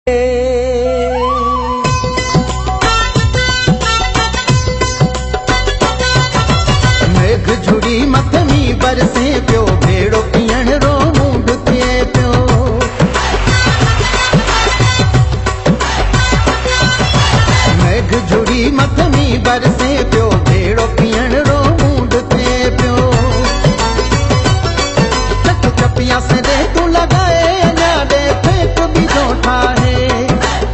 मेघ झुड़ी मथमी बरसे पियो, भेड़ो पीअण रो मूंड थिए पियो। मेघ झुड़ी मथमी बरसे पियो, भेड़ो पीअण रो मूंड थिए पियो। चक चपिया से दे तू लगाए अञा दे फेंक बीजो ठाहे,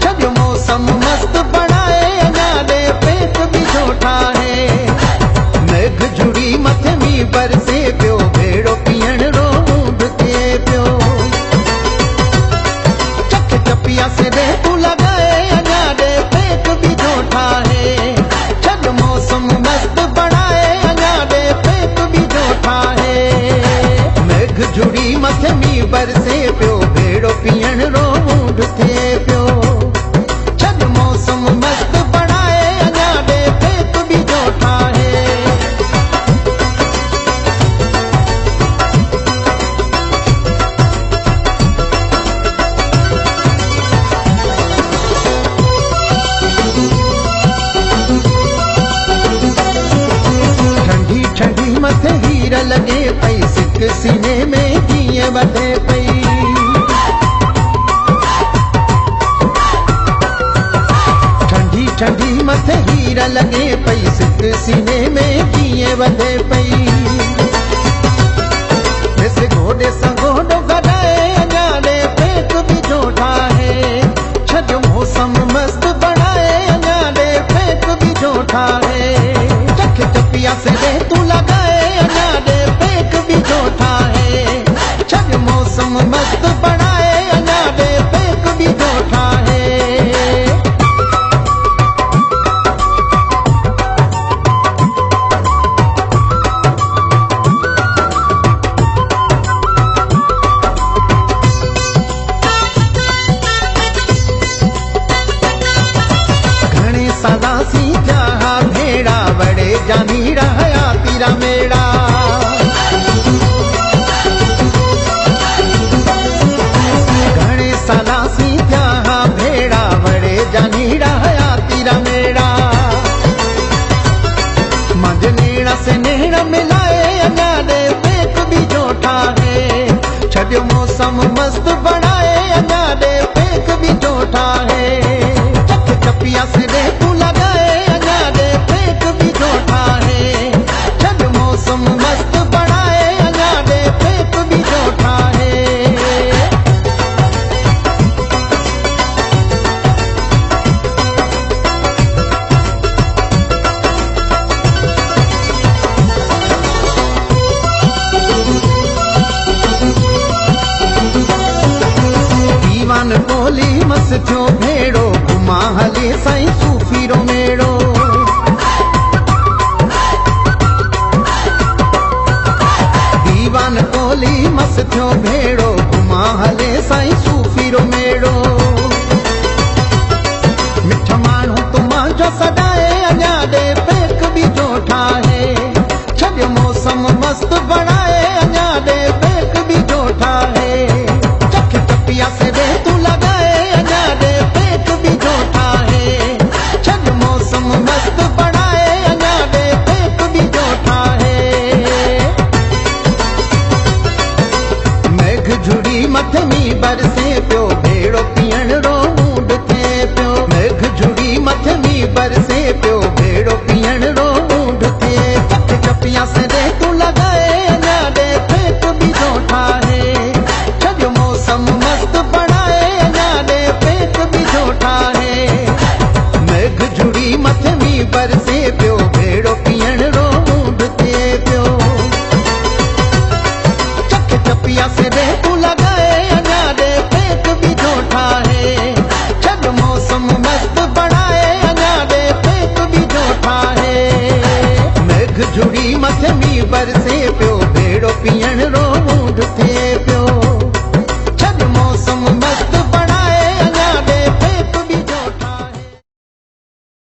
छॾियो मौसम मस्त बनाए अञा दे फेंक बीजो ठाहे। मेघ झुड़ी मथमी बरसे पियो, भेड़ो पीअण रो मूंड थिए पियो। चक चपिया से दे तू लगाए अञा दे फेंक बीजो ठाहे, छॾ मौसम मस्त बनाए अञा दे फेंक बीजो ठाहे। मेघ झुड़ी मथमी बरसे पियो, भेड़ो पीअण रो मूंड थिए पियो। छॾ मौसम मस्त बनाए अञा दे फेंक बीजो ठाहे। ठंडी ठंडी मथे हीर लगे पई, सिक सीने में कीअं वधे पई। ठंडी ठंडी मथे हीर लगे पई, सिक सीने में कीअं वधे पई। ॾिस घोड़े सां घोड़ो गॾाए अञा ॾे फेंक बीजो ठाहे, छॾियो मौसम मस्त बनाए अञा ॾे फेंक बीजो ठाहे। चक चपिया से दे तू लगाए अञा ॾे फेंक बीजो ठाहे, छॾ मौसम मस्त बनाए अञा ॾे फेंक बीजो ठाहे। घणे साला सी थिया भेड़ा, वड़े जानी रहा तीरा मेड़ा। घणे साला सी थिया भेड़ा, वड़े जानी रहा तीरा मेड़ा। मंझ नेड़ा से नेड़ा मिलाए अञा ॾे फेंक बीजो ठाहे, छॾियो मौसम मस्त बनाए अञा ॾे फेंक बीजो ठाहे। चक चपिया से दे तू लगाए अञा ॾे फेंक बीजो ठाहे, छॾ मौसम मस्त बनाए अञा ॾे फेंक बीजो ठाहे। दीवान कोली मस थियो भेड़ो, घुमा हले साईं सूफी रो मेड़ो। दीवान कोली मस थियो भेड़ो, घुमा हले साईं सूफी रो मेड़ो। मिठ माण्हू तुमांजो सदाए अञा ॾे फेंक बीजो ठाहे, छॾियो मौसम मस्त बनाए अञा ॾे फेंक बीजो ठाहे। चक चपिया से दे तू लगाए अञा ॾे फेंक बीजो ठाहे, छॾ मौसम मस्त बनाए अञा ॾे फेंक बीजो ठाहे। मेघ झुड़ी मथमी बरसे पियो, भेड़ो पीअण रो मूंड थिए पियो। मेघ झुड़ी मथमी बरसे पियो, भेड़ो पीअण रो मूंड थिए। चक चपिया से दे तू लगाए अञा ॾे फेंक बीजो ठाहे, छॾियो मौसम मस्त बनाए अञा ॾे फेंक बीजो ठाहे। मेघ झुड़ी मथमी बरसे पियो, भेड़ो पीअण रो मूंड थिए पियो। चक चपिया से दे तू लगाए अञा ॾे फेंक बीजो ठाहे, छॾ मौसम मस्त बनाए अञा ॾे फेंक बीजो ठाहे। मेघ झुड़ी मथमी बरसे